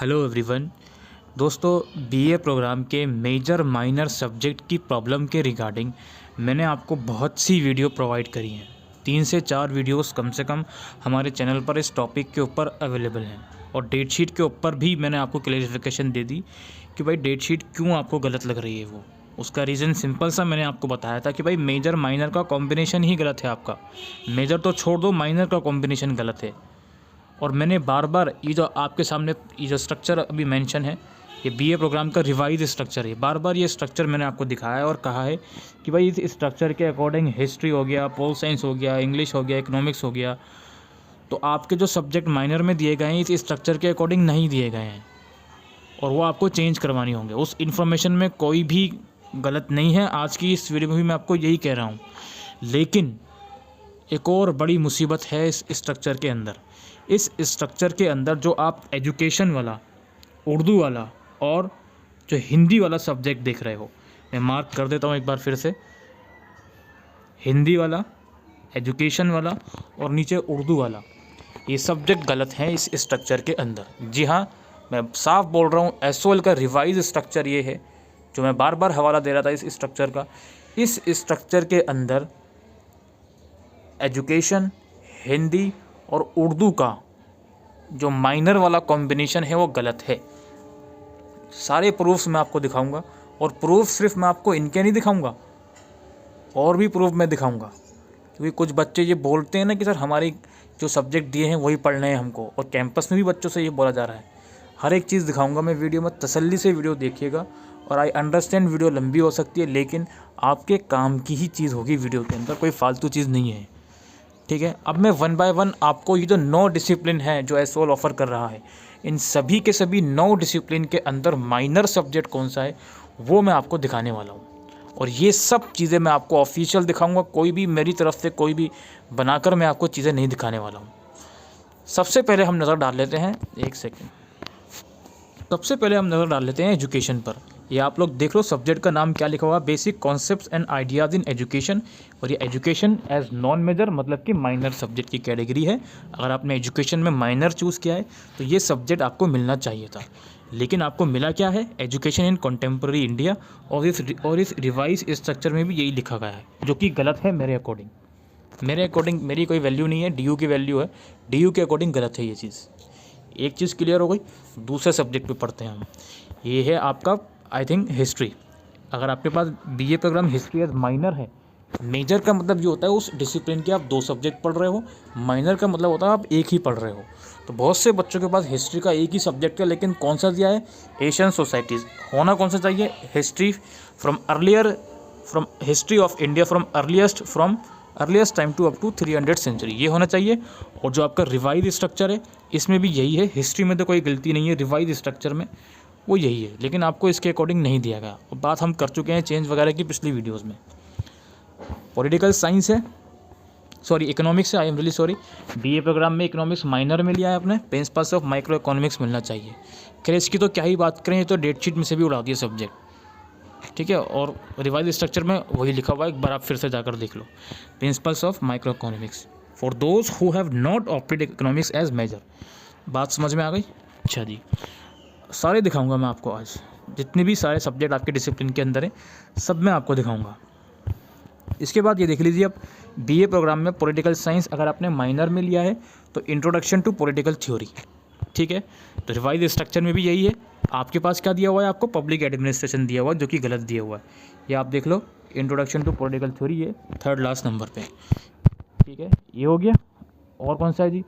Hello everyone. दोस्तों, BA programme के major minor subject की प्रॉब्लम के रिगार्डिंग मैंने आपको बहुत सी वीडियो प्रोवाइड करी हैं। 3 से 4 वीडियोस कम से कम हमारे चैनल पर इस टॉपिक के ऊपर अवेलेबल हैं और डेट शीट के ऊपर भी मैंने आपको क्लैरिफिकेशन दे दी कि भाई डेट शीट क्यों आपको गलत लग रही है। वो उसका रीज़न सिंपल सा मैंने आपको बताया था कि भाई मेजर माइनर का कॉम्बिनेशन ही गलत है आपका। मेजर तो छोड़ दो, माइनर का कॉम्बिनेशन गलत है। और मैंने बार बार ये जो आपके सामने ये जो स्ट्रक्चर अभी मेंशन है, ये बीए प्रोग्राम का रिवाइज स्ट्रक्चर है। बार बार ये स्ट्रक्चर मैंने आपको दिखाया है और कहा है कि भाई इस स्ट्रक्चर के अकॉर्डिंग हिस्ट्री हो गया, पोल साइंस हो गया, इंग्लिश हो गया, इकोनॉमिक्स हो गया, तो आपके जो सब्जेक्ट माइनर में दिए गए हैं इस स्ट्रक्चर के अकॉर्डिंग नहीं दिए गए हैं और वो आपको चेंज करवानी होंगे। उस इन्फॉर्मेशन में कोई भी गलत नहीं है। आज की इस वीडियो में भी मैं आपको यही कह रहा हूँ। लेकिन एक और बड़ी मुसीबत है इस स्ट्रक्चर के अंदर। इस स्ट्रक्चर के अंदर जो आप एजुकेशन वाला, उर्दू वाला और जो हिंदी वाला सब्जेक्ट देख रहे हो, मैं मार्क कर देता हूँ एक बार फिर से, हिंदी वाला, एजुकेशन वाला और नीचे उर्दू वाला, ये सब्जेक्ट गलत हैं इस स्ट्रक्चर के अंदर। जी हाँ, मैं साफ बोल रहा हूँ, एसओएल का रिवाइज स्ट्रक्चर ये है जो मैं बार बार हवाला दे रहा था इस स्ट्रक्चर का। इस स्ट्रक्चर के अंदर एजुकेशन, हिंदी और उर्दू का जो माइनर वाला कॉम्बिनेशन है वो गलत है। सारे प्रूफ्स मैं आपको दिखाऊंगा और प्रूफ सिर्फ मैं आपको इनके नहीं दिखाऊंगा, और भी प्रूफ मैं दिखाऊंगा। क्योंकि कुछ बच्चे ये बोलते हैं ना कि सर हमारे जो सब्जेक्ट दिए हैं वही पढ़ने हैं हमको, और कैंपस में भी बच्चों से ये बोला जा रहा है। हर एक चीज़ दिखाऊंगा मैं वीडियो में, तसल्ली से वीडियो देखिएगा। और आई अंडरस्टैंड वीडियो लंबी हो सकती है, लेकिन आपके काम की ही चीज़ होगी वीडियो के अंदर, कोई फालतू चीज़ नहीं है। ठीक है, अब मैं 1 बाय 1 आपको ये जो 9 डिसिप्लिन है जो एसओएल ऑफर कर रहा है, इन सभी के सभी 9 डिसिप्लिन के अंदर माइनर सब्जेक्ट कौन सा है वो मैं आपको दिखाने वाला हूँ। और ये सब चीज़ें मैं आपको ऑफिशियल दिखाऊंगा, कोई भी मेरी तरफ से कोई भी बनाकर मैं आपको चीज़ें नहीं दिखाने वाला हूँ। सबसे पहले हम नज़र डाल लेते हैं, एक सेकेंड, सबसे पहले हम नज़र डाल लेते हैं एजुकेशन पर। ये आप लोग देख लो, सब्जेक्ट का नाम क्या लिखा हुआ है, basic concepts and ideas in education. और ये एजुकेशन एज नॉन मेजर मतलब कि माइनर सब्जेक्ट की कैटेगरी है। अगर आपने एजुकेशन में माइनर चूज़ किया है तो ये सब्जेक्ट आपको मिलना चाहिए था, लेकिन आपको मिला क्या है, एजुकेशन इन कॉन्टेम्प्रेरी इंडिया। और इस रिवाइज स्ट्रक्चर में भी यही लिखा गया है, जो कि गलत है मेरे अकॉर्डिंग। मेरी कोई वैल्यू नहीं है, डीयू की वैल्यू है, डीयू के अकॉर्डिंग गलत है ये चीज़। एक चीज़ क्लियर हो गई। दूसरे सब्जेक्ट पे पढ़ते हैं हम। ये है आपका आई थिंक हिस्ट्री। अगर आपके पास BA program history as minor है, मेजर का मतलब ये होता है उस डिसिप्लिन के आप 2 सब्जेक्ट पढ़ रहे हो, माइनर का मतलब होता है आप एक ही पढ़ रहे हो। तो बहुत से बच्चों के पास हिस्ट्री का एक ही सब्जेक्ट है, लेकिन कौन सा दिया है, एशियन सोसाइटीज़। होना कौन सा चाहिए, history from history of India from earliest time to up to 300 century, ये होना चाहिए। और जो आपका रिवाइज स्ट्रक्चर है इसमें भी यही है। हिस्ट्री में तो कोई गलती नहीं है, रिवाइज स्ट्रक्चर में वो यही है, लेकिन आपको इसके अकॉर्डिंग नहीं दिया गया। और बात हम कर चुके हैं चेंज वगैरह की पिछली वीडियोस में। पॉलिटिकल साइंस है, सॉरी इकोनॉमिक्स है, I am really sorry. BA program में इकोनॉमिक्स माइनर में लिया है आपने, प्रिंसिपल्स ऑफ माइक्रो इकोनॉमिक्स मिलना चाहिए। खैर इसकी तो क्या ही बात करें, तो डेट शीट में से भी उड़ा दिया सब्जेक्ट। ठीक है, और रिवाइज स्ट्रक्चर में वही लिखा हुआ है, एक बार आप फिर से जाकर देख लो, principles of micro economics for those who have not opted economics as major. बात समझ में आ गई? अच्छा जी, सारे दिखाऊंगा मैं आपको आज, जितने भी सारे सब्जेक्ट आपके डिसिप्लिन के अंदर है सब मैं आपको दिखाऊंगा। इसके बाद ये देख लीजिए, अब बीए प्रोग्राम में पॉलिटिकल साइंस अगर आपने माइनर में लिया है तो इंट्रोडक्शन टू पॉलिटिकल थ्योरी। ठीक है, तो रिवाइज स्ट्रक्चर में भी यही है। आपके पास क्या दिया हुआ है, आपको पब्लिक एडमिनिस्ट्रेशन दिया हुआ है, जो कि गलत दिया हुआ है। ये आप देख लो, इंट्रोडक्शन टू पॉलिटिकल थ्योरी, ये 3rd लास्ट नंबर पे। ठीक है, ये हो गया। और कौन सा है जी,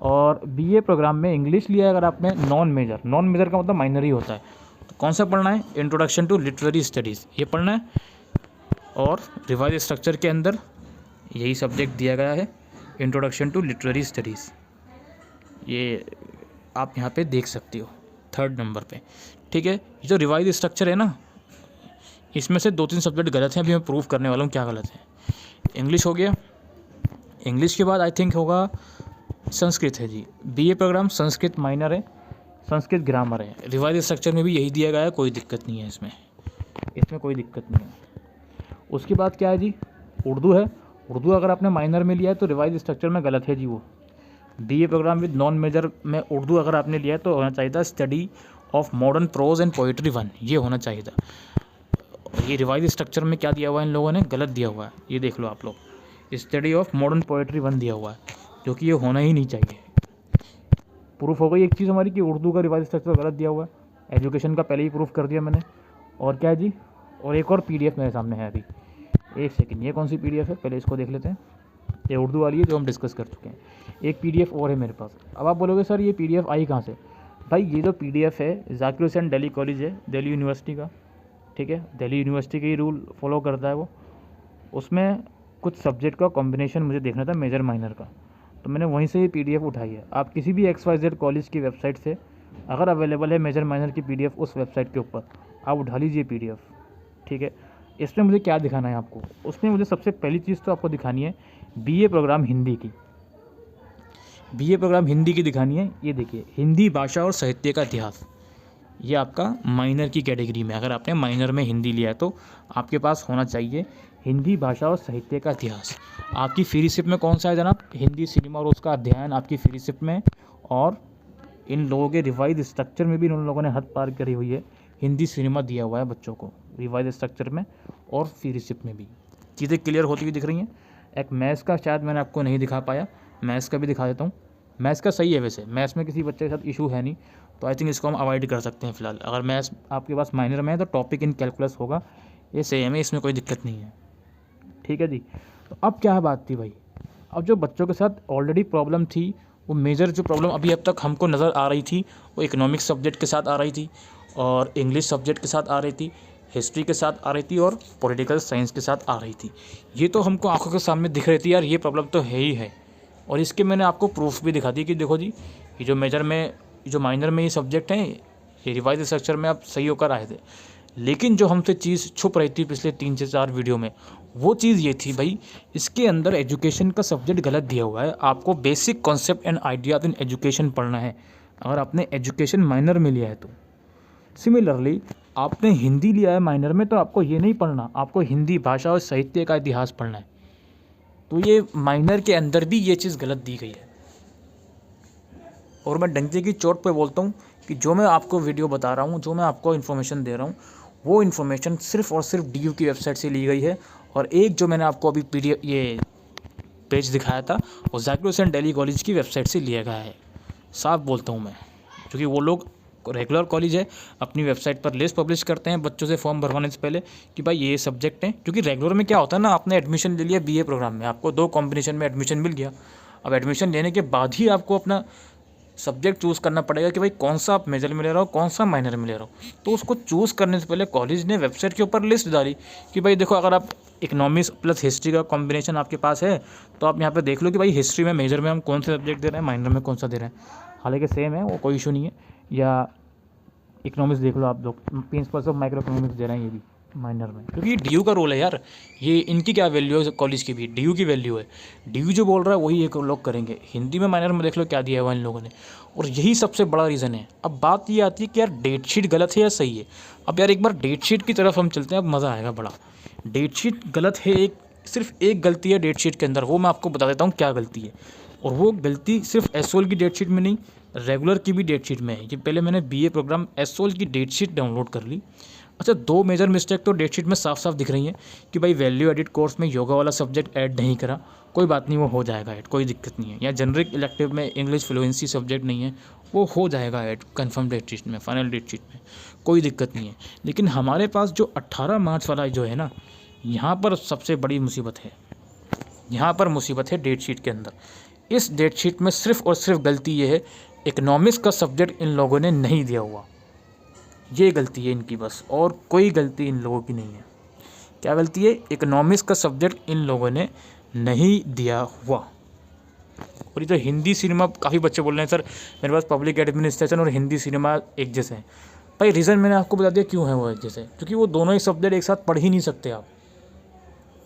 और बीए प्रोग्राम में इंग्लिश लिया है अगर आपने, नॉन मेजर का मतलब माइनर ही होता है। तो कौन सा पढ़ना है, इंट्रोडक्शन टू लिटरेरी स्टडीज़, ये पढ़ना है। और रिवाइज स्ट्रक्चर के अंदर यही सब्जेक्ट दिया गया है, इंट्रोडक्शन टू लिटरेरी स्टडीज़। ये आप यहाँ पे देख सकते हो 3rd नंबर पे। ठीक है, ये जो रिवाइज स्ट्रक्चर है ना, इसमें से 2-3 सब्जेक्ट गलत हैं, अभी मैं प्रूव करने वाला हूँ क्या गलत है। इंग्लिश हो गया, इंग्लिश के बाद आई थिंक होगा संस्कृत है जी। बीए प्रोग्राम संस्कृत माइनर है, संस्कृत ग्रामर है। रिवाइज स्ट्रक्चर में भी यही दिया गया है, कोई दिक्कत नहीं है इसमें कोई दिक्कत नहीं है। उसके बाद क्या है जी, उर्दू है। उर्दू अगर आपने माइनर में लिया है तो रिवाइज स्ट्रक्चर में गलत है जी। वो BA program with non major में उर्दू अगर आपने लिया तो होना चाहिए था study of modern prose and poetry 1, ये होना चाहिए था। ये रिवाइज स्ट्रक्चर में क्या दिया हुआ है इन लोगों ने, गलत दिया हुआ है। ये देख लो आप लोग, स्टडी ऑफ मॉडर्न पोइट्री 1 दिया हुआ है, जो कि ये होना ही नहीं चाहिए। प्रूफ हो गई एक चीज़ हमारी कि उर्दू का रिवाइज स्ट्रक्चर गलत दिया हुआ है। एजुकेशन का पहले ही प्रूफ कर दिया मैंने। और क्या है जी, और एक और पीडीएफ मेरे सामने है अभी, एक सेकंड, ये कौन सी पीडीएफ है पहले इसको देख लेते हैं। ये उर्दू वाली है जो हम डिस्कस कर चुके हैं। एक पीडीएफ और है मेरे पास। अब आप बोलोगे सर ये पीडीएफ आई कहाँ से? भाई ये जो पीडीएफ है ज़ाकिर हुसैन दिल्ली कॉलेज है, दिल्ली यूनिवर्सिटी का, ठीक है, दिल्ली यूनिवर्सिटी के ही रूल फॉलो करता है वो। उसमें कुछ सब्जेक्ट का कॉम्बिनेशन मुझे देखना था मेजर माइनर का, तो मैंने वहीं से ये पीडीएफ उठाई है। आप किसी भी XYZ कॉलेज की वेबसाइट से अगर अवेलेबल है मेजर माइनर की पीडीएफ उस वेबसाइट के ऊपर, आप उठा लीजिए पीडीएफ, ठीक है। इसमें मुझे क्या दिखाना है आपको? उसमें मुझे सबसे पहली चीज़ तो आपको दिखानी है बीए प्रोग्राम हिंदी की, बीए प्रोग्राम हिंदी की दिखानी है। ये देखिए, हिंदी भाषा और साहित्य का इतिहास, ये आपका माइनर की कैटेगरी में, अगर आपने माइनर में हिंदी लिया है तो आपके पास होना चाहिए हिंदी भाषा और साहित्य का इतिहास। आपकी फ्री शिप में कौन सा है जनाब? हिंदी सिनेमा और उसका अध्ययन आपकी फ्री शिप में। और इन लोगों के रिवाइज स्ट्रक्चर में भी उन लोगों ने हद पार करी हुई है, हिंदी सिनेमा दिया हुआ है बच्चों को रिवाइज स्ट्रक्चर में और फ्री शिप में भी। चीज़ें क्लियर होती हुई दिख रही हैं। एक मैथ्स का शायद मैंने आपको नहीं दिखा पाया, मैथ्स का भी दिखा देता हूँ। मैथ्स का सही है, वैसे मैथ्स में किसी बच्चे के साथ इशू है नहीं, तो आई थिंक इसको हम अवॉइड कर सकते हैं फिलहाल। अगर मैथ्स आपके पास माइनर में है तो टॉपिक इन कैलकुलस होगा, ये सेम है, इसमें कोई दिक्कत नहीं है, ठीक है जी। तो अब क्या बात थी भाई, अब जो बच्चों के साथ ऑलरेडी प्रॉब्लम थी, वो मेजर जो प्रॉब्लम अभी अब तक हमको नज़र आ रही थी वो इकोनॉमिक्स सब्जेक्ट के साथ आ रही थी, और इंग्लिश सब्जेक्ट के साथ आ रही थी, हिस्ट्री के साथ आ रही थी, और पॉलिटिकल साइंस के साथ आ रही थी। ये तो हमको आंखों के सामने दिख रही थी यार, ये प्रॉब्लम तो है ही है। और इसके मैंने आपको प्रूफ भी दिखा दी कि देखो जी, ये जो मेजर में, जो माइनर में ये सब्जेक्ट हैं, ये रिवाइज स्ट्रक्चर में आप सही होकर आए थे। लेकिन जो हमसे चीज़ छुप रही थी पिछले 3 से 4 वीडियो में, वो चीज़ ये थी भाई, इसके अंदर एजुकेशन का सब्जेक्ट गलत दिया हुआ है। आपको basic concept and ideas in education पढ़ना है, अगर आपने एजुकेशन माइनर में लिया है तो। सिमिलरली आपने हिंदी लिया है माइनर में, तो आपको ये नहीं पढ़ना, आपको हिंदी भाषा और साहित्य का इतिहास पढ़ना है। तो ये माइनर के अंदर भी ये चीज़ गलत दी गई है। और मैं डंके की चोट पे बोलता हूँ कि जो मैं आपको वीडियो बता रहा हूँ, जो मैं आपको इन्फॉर्मेशन दे रहा हूँ, वो इन्फॉर्मेशन सिर्फ और सिर्फ DU की वेबसाइट से ली गई है। और एक जो मैंने आपको अभी PDF ये पेज दिखाया था, वो ज़ाकिर हुसैन दिल्ली कॉलेज की वेबसाइट से लिया गया है। साफ बोलता हूँ मैं, क्योंकि वो लोग रेगुलर कॉलेज है, अपनी वेबसाइट पर लिस्ट पब्लिश करते हैं बच्चों से फॉर्म भरवाने से पहले कि भाई ये सब्जेक्ट हैं। क्योंकि रेगुलर में क्या होता है ना, आपने एडमिशन ले लिया बीए प्रोग्राम में, आपको 2 कॉम्बिनेशन में एडमिशन मिल गया। अब एडमिशन लेने के बाद ही आपको अपना सब्जेक्ट चूज़ करना पड़ेगा कि भाई कौन सा आप मेजर में ले रहा हो, कौन सा माइनर में ले रहा हो। तो उसको चूज़ करने से पहले कॉलेज ने वेबसाइट के ऊपर लिस्ट डाली कि भाई देखो, अगर आप इकोनॉमिक्स प्लस हिस्ट्री का कॉम्बिनेशन आपके पास है तो आप यहाँ पे देख लो कि भाई हिस्ट्री में मेजर में हम कौन से सब्जेक्ट दे रहे हैं, माइनर में कौन सा दे रहे हैं। हालांकि सेम है, वो कोई इशू नहीं है। या इकोनॉमिक्स देख लो आप लोग, प्रिंसिपल्स ऑफ माइक्रो इकोनॉमिक्स दे रहे हैं ये भी माइनर में, क्योंकि DU का रोल है यार। ये इनकी क्या वैल्यू है कॉलेज की भी, DU की वैल्यू है। DU जो बोल रहा है वही एक लोग करेंगे। हिंदी में माइनर में देख लो क्या दिया हुआ इन लोगों ने, और यही सबसे बड़ा रीज़न है। अब बात ये आती है कि यार डेट शीट गलत है या सही है। अब यार एक बार डेट शीट की तरफ हम चलते हैं, अब मज़ा आएगा बड़ा। डेट शीट गलत है, सिर्फ एक गलती है डेट शीट के अंदर, वो मैं आपको बता देता हूँ क्या गलती है। और वो गलती सिर्फ SOL की डेट शीट में नहीं, रेगुलर की भी डेट शीट में है। ये पहले मैंने BA प्रोग्राम SOL की डेट शीट डाउनलोड कर ली। अच्छा, 2 मेजर मिस्टेक तो डेट शीट में साफ साफ दिख रही हैं कि भाई वैल्यू एडिट कोर्स में योगा वाला सब्जेक्ट ऐड नहीं करा। कोई बात नहीं, वो हो जाएगा ऐड, कोई दिक्कत नहीं है। या जेनरिक इलेक्टिव में इंग्लिश फ्लुएंसी सब्जेक्ट नहीं है, वो हो जाएगा ऐड कन्फर्म डेट शीट में, फाइनल डेट शीट में, कोई दिक्कत नहीं है। लेकिन हमारे पास जो 18 मार्च वाला जो है ना, यहाँ पर सबसे बड़ी मुसीबत है। यहाँ पर मुसीबत है डेट शीट के अंदर। इस डेट शीट में सिर्फ और सिर्फ गलती ये है, इकोनॉमिक्स का सब्जेक्ट इन लोगों ने नहीं दिया हुआ। ये गलती है इनकी बस, और कोई गलती इन लोगों की नहीं है। क्या गलती है? इकोनॉमिक्स का सब्जेक्ट इन लोगों ने नहीं दिया हुआ। और ये तो हिंदी सिनेमा, काफ़ी बच्चे बोल रहे हैं सर मेरे पास पब्लिक एडमिनिस्ट्रेशन और हिंदी सिनेमा एक जैसे हैं। भाई रीज़न मैंने आपको बता दिया क्यों है वो एक जैसे, क्योंकि वो दोनों ही सब्जेक्ट एक साथ पढ़ ही नहीं सकते आप।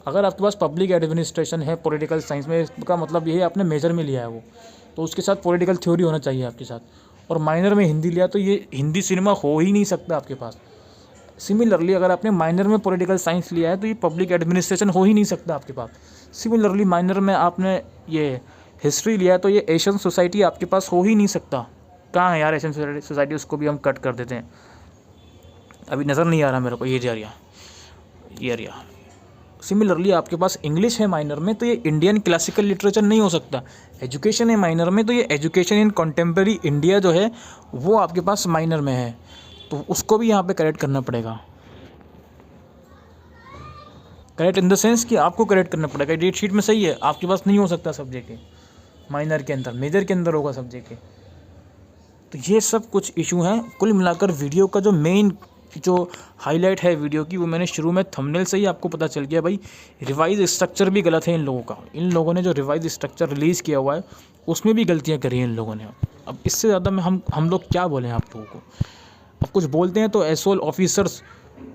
अगर आपके पास पब्लिक एडमिनिस्ट्रेशन है पॉलिटिकल साइंस में, इसका मतलब ये है आपने मेजर में लिया है वो, तो उसके साथ पॉलिटिकल थ्योरी होना चाहिए आपके साथ। और माइनर में हिंदी लिया तो ये हिंदी सिनेमा हो ही नहीं सकता आपके पास। सिमिलरली अगर आपने माइनर में पॉलिटिकल साइंस लिया है तो ये पब्लिक एडमिनिस्ट्रेशन हो ही नहीं सकता आपके पास। सिमिलरली माइनर में आपने ये हिस्ट्री लिया है तो ये एशियन सोसाइटी आपके पास हो ही नहीं सकता। कहाँ है यार एशियन सोसाइटी, उसको भी हम कट कर देते हैं। अभी नज़र नहीं आ रहा मेरे को, ये एरिया। सिमिलरली आपके पास इंग्लिश है माइनर में, तो ये इंडियन क्लासिकल लिटरेचर नहीं हो सकता। एजुकेशन है माइनर में, तो ये एजुकेशन इन कंटेम्प्रेरी इंडिया जो है वो आपके पास माइनर में है, तो उसको भी यहाँ पे करेक्ट करना पड़ेगा। करेक्ट इन द सेंस कि आपको करेक्ट करना पड़ेगा। डेट शीट में सही है, आपके पास नहीं हो सकता सब्जेक्ट है माइनर के अंदर, मेजर के अंदर होगा सब्जेक्ट है। तो ये सब कुछ इशू हैं। कुल मिलाकर वीडियो का जो मेन जो हाईलाइट है वीडियो की, वो मैंने शुरू में थंबनेल से ही आपको पता चल गया भाई, रिवाइज स्ट्रक्चर भी गलत है इन लोगों का। इन लोगों ने जो रिवाइज स्ट्रक्चर रिलीज़ किया हुआ है उसमें भी गलतियां करी हैं इन लोगों ने। अब इससे ज़्यादा में हम लोग क्या बोलें आप लोगों को। अब कुछ बोलते हैं तो एसओल ऑफिसर्स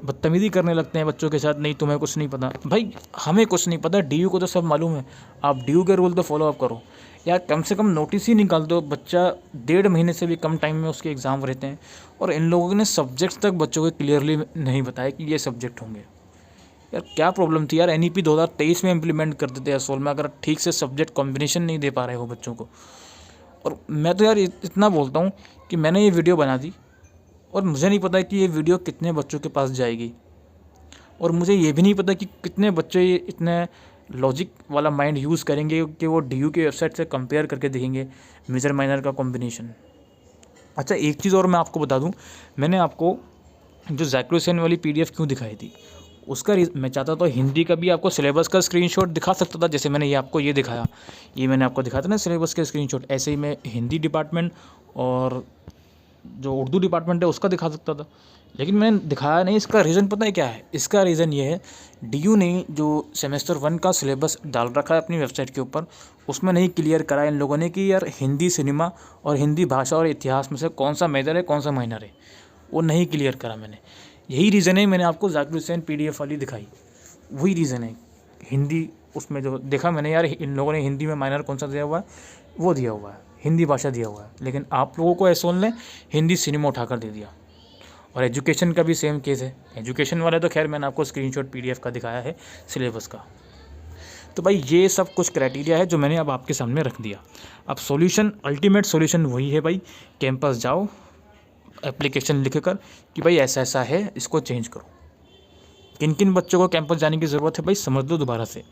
बदतमीज़ी करने लगते हैं बच्चों के साथ, नहीं तुम्हें कुछ नहीं पता। भाई हमें कुछ नहीं पता, डीयू को तो सब मालूम है। आप डीयू के रूल तो फॉलो अप करो यार, कम से कम नोटिस ही निकाल दो। बच्चा 1.5 महीने से भी कम टाइम में उसके एग्ज़ाम रहते हैं, और इन लोगों ने सब्जेक्ट्स तक बच्चों को क्लियरली नहीं बताया कि ये सब्जेक्ट होंगे। यार क्या प्रॉब्लम थी यार, एनईपी 2023 में इम्प्लीमेंट कर देते एसओल में, अगर ठीक से सब्जेक्ट कॉम्बिनेशन नहीं दे पा रहे हो बच्चों को। और मैं तो यार इतना बोलता हूँ कि मैंने ये वीडियो बना दी, और मुझे नहीं पता कि ये वीडियो कितने बच्चों के पास जाएगी, और मुझे ये भी नहीं पता कि कितने बच्चे ये इतने लॉजिक वाला माइंड यूज़ करेंगे कि वो डीयू की वेबसाइट से कंपेयर करके देखेंगे मेजर माइनर का कॉम्बिनेशन। अच्छा एक चीज़ और मैं आपको बता दूं, मैंने आपको जो ज़ाकिर हुसैन वाली पीडीएफ क्यों दिखाई थी, उसका मैं चाहता तो हिंदी का भी आपको सिलेबस का स्क्रीनशॉट दिखा सकता था, जैसे मैंने ये आपको ये दिखाया, ये मैंने आपको दिखाया था ना सिलेबस के स्क्रीनशॉट। ऐसे ही मैं हिंदी डिपार्टमेंट और जो उर्दू डिपार्टमेंट है उसका दिखा सकता था, लेकिन मैंने दिखाया नहीं। इसका रीज़न पता है क्या है? इसका रीज़न ये है, डीयू ने जो सेमेस्टर 1 का सिलेबस डाल रखा है अपनी वेबसाइट के ऊपर, उसमें नहीं क्लियर करा इन लोगों ने कि यार हिंदी सिनेमा और हिंदी भाषा और इतिहास में से कौन सा मेजर है कौन सा माइनर है, वो नहीं क्लियर करा मैंने। यही रीज़न है मैंने आपको ज़ाकिर हुसैन पीडीएफ वाली दिखाई, वही रीज़न है। हिंदी उसमें जो देखा मैंने यार, इन लोगों ने हिंदी में माइनर कौन सा दिया हुआ है, वो दिया हुआ है, हिंदी भाषा दिया हुआ है, लेकिन आप लोगों को एसओल ने हिंदी सिनेमा उठाकर दे दिया। और एजुकेशन का भी सेम केस है। एजुकेशन वाले तो खैर मैंने आपको स्क्रीनशॉट पीडीएफ का दिखाया है सिलेबस का। तो भाई ये सब कुछ क्राइटेरिया है जो मैंने अब आपके सामने रख दिया। अब सॉल्यूशन, अल्टीमेट सॉल्यूशन वही है भाई, कैंपस जाओ, एप्लीकेशन लिख कर कि भाई ऐसा ऐसा है, इसको चेंज करो। किन किन बच्चों को कैंपस जाने की ज़रूरत है भाई, समझ लो दोबारा से।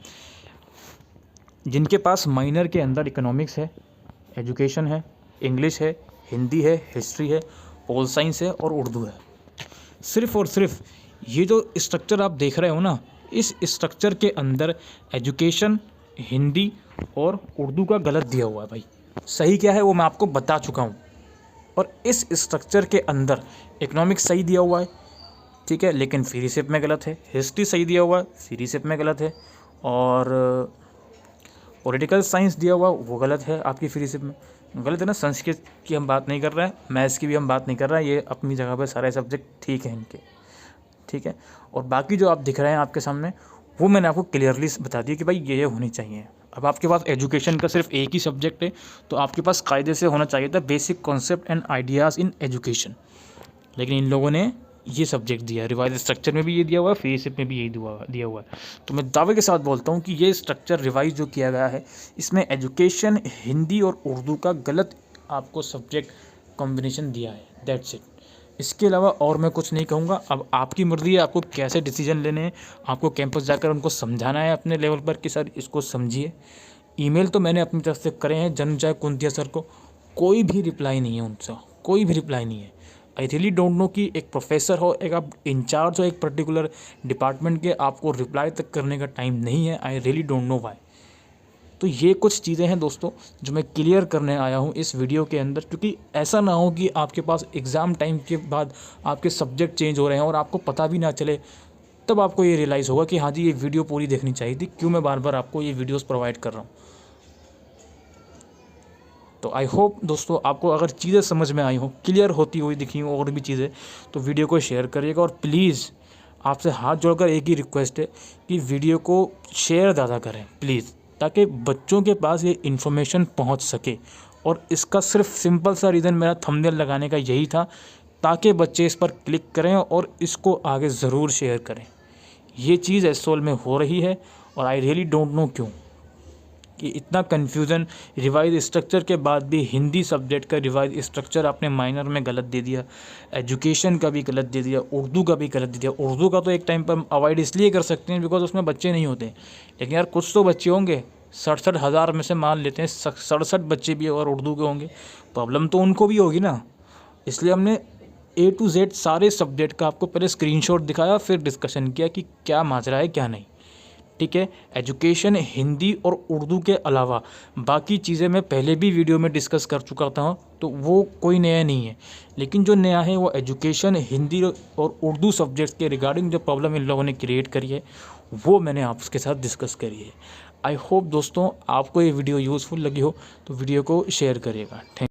जिनके पास माइनर के अंदर इकोनॉमिक्स है, एजुकेशन है, इंग्लिश है, हिंदी है, हिस्ट्री है, पोल साइंस है और उर्दू है। सिर्फ़ और सिर्फ ये जो स्ट्रक्चर आप देख रहे हो ना, इस स्ट्रक्चर के अंदर एजुकेशन, हिंदी और उर्दू का गलत दिया हुआ है भाई। सही क्या है वो मैं आपको बता चुका हूँ। और इस स्ट्रक्चर के अंदर इकोनॉमिक्स सही दिया हुआ है, ठीक है, लेकिन फ्री शिप में गलत है। हिस्ट्री सही दिया हुआ है, फ्री शिप में गलत है। और पॉलिटिकल साइंस दिया हुआ वो गलत है आपकी फ्री शिप में, गलत है ना। संस्कृत की हम बात नहीं कर रहे हैं, मैथ्स की भी हम बात नहीं कर रहे हैं, ये अपनी जगह पर सारे सब्जेक्ट ठीक हैं इनके, ठीक है। और बाकी जो आप दिख रहे हैं आपके सामने, वो मैंने आपको क्लियरली बता दिया कि भाई ये होनी चाहिए। अब आपके पास एजुकेशन का सिर्फ एक ही सब्जेक्ट है, तो आपके पास कायदे से होना चाहिए था basic concept and ideas in education, लेकिन इन लोगों ने ये सब्जेक्ट दिया है। रिवाइज स्ट्रक्चर में भी ये दिया हुआ है, फ्री शिप में भी यही दिया हुआ है। तो मैं दावे के साथ बोलता हूँ कि ये स्ट्रक्चर रिवाइज जो किया गया है, इसमें एजुकेशन, हिंदी और उर्दू का गलत आपको सब्जेक्ट कॉम्बिनेशन दिया है, दैट्स इट। इसके अलावा और मैं कुछ नहीं कहूँगा। अब आपकी मर्ज़ी है आपको कैसे डिसीजन लेने हैं, आपको कैंपस जाकर उनको समझाना है अपने लेवल पर कि सर इसको समझिए। ईमेल तो मैंने अपनी तरफ से करे हैं जन्मजय कुंतिया सर को, कोई भी रिप्लाई नहीं है उनसे, कोई भी रिप्लाई नहीं है। आई रियली डोंट नो कि एक प्रोफेसर हो, एक आप इंचार्ज हो एक पर्टिकुलर डिपार्टमेंट के, आपको रिप्लाई तक करने का टाइम नहीं है। I really don't know why. तो ये कुछ चीज़ें हैं दोस्तों जो मैं क्लियर करने आया हूँ इस वीडियो के अंदर, क्योंकि ऐसा ना हो कि आपके पास एग्ज़ाम टाइम के बाद आपके सब्जेक्ट चेंज हो रहे हैं और आपको पता भी ना चले, तब आपको ये रियलाइज़ होगा कि हाँ जी ये वीडियो पूरी देखनी चाहिए थी, क्यों मैं बार बार आपको ये वीडियोस प्रोवाइड कर रहा हूँ। तो आई होप दोस्तों आपको अगर चीज़ें समझ में आई हो, क्लियर होती हुई दिखी हो और भी चीज़ें, तो वीडियो को शेयर करिएगा। और प्लीज़ आपसे हाथ जोड़कर एक ही रिक्वेस्ट है कि वीडियो को शेयर ज़्यादा करें प्लीज़, ताकि बच्चों के पास ये इन्फॉर्मेशन पहुंच सके। और इसका सिर्फ सिंपल सा रीज़न मेरा थंबनेल लगाने का यही था, ताकि बच्चे इस पर क्लिक करें और इसको आगे ज़रूर शेयर करें। ये चीज़ एसओल में हो रही है और आई रियली डोंट नो क्यों, कि इतना कन्फ्यूज़न, रिवाइज स्ट्रक्चर के बाद भी हिंदी सब्जेक्ट का रिवाइज स्ट्रक्चर आपने माइनर में गलत दे दिया, एजुकेशन का भी गलत दे दिया, उर्दू का भी गलत दे दिया। उर्दू का तो एक टाइम पर हम अवॉइड इसलिए कर सकते हैं बिकॉज उसमें बच्चे नहीं होते, लेकिन यार कुछ तो बच्चे होंगे, 67,000 में से मान लेते हैं 67 बच्चे भी और उर्दू के होंगे, प्रॉब्लम तो उनको भी होगी ना। इसलिए हमने A to Z सारे सब्जेक्ट का आपको पहले स्क्रीनशॉट दिखाया, फिर डिस्कशन किया कि क्या माजरा है क्या नहीं। ठीक है, एजुकेशन हिंदी और उर्दू के अलावा बाकी चीज़ें मैं पहले भी वीडियो में डिस्कस कर चुका था, तो वो कोई नया नहीं है। लेकिन जो नया है वो एजुकेशन हिंदी और उर्दू सब्जेक्ट के रिगार्डिंग जो प्रॉब्लम इन लोगों ने क्रिएट करी है वो मैंने आपके साथ डिस्कस करी है। आई होप दोस्तों आपको ये वीडियो यूज़फुल लगी हो तो वीडियो को शेयर करिएगा। थैंक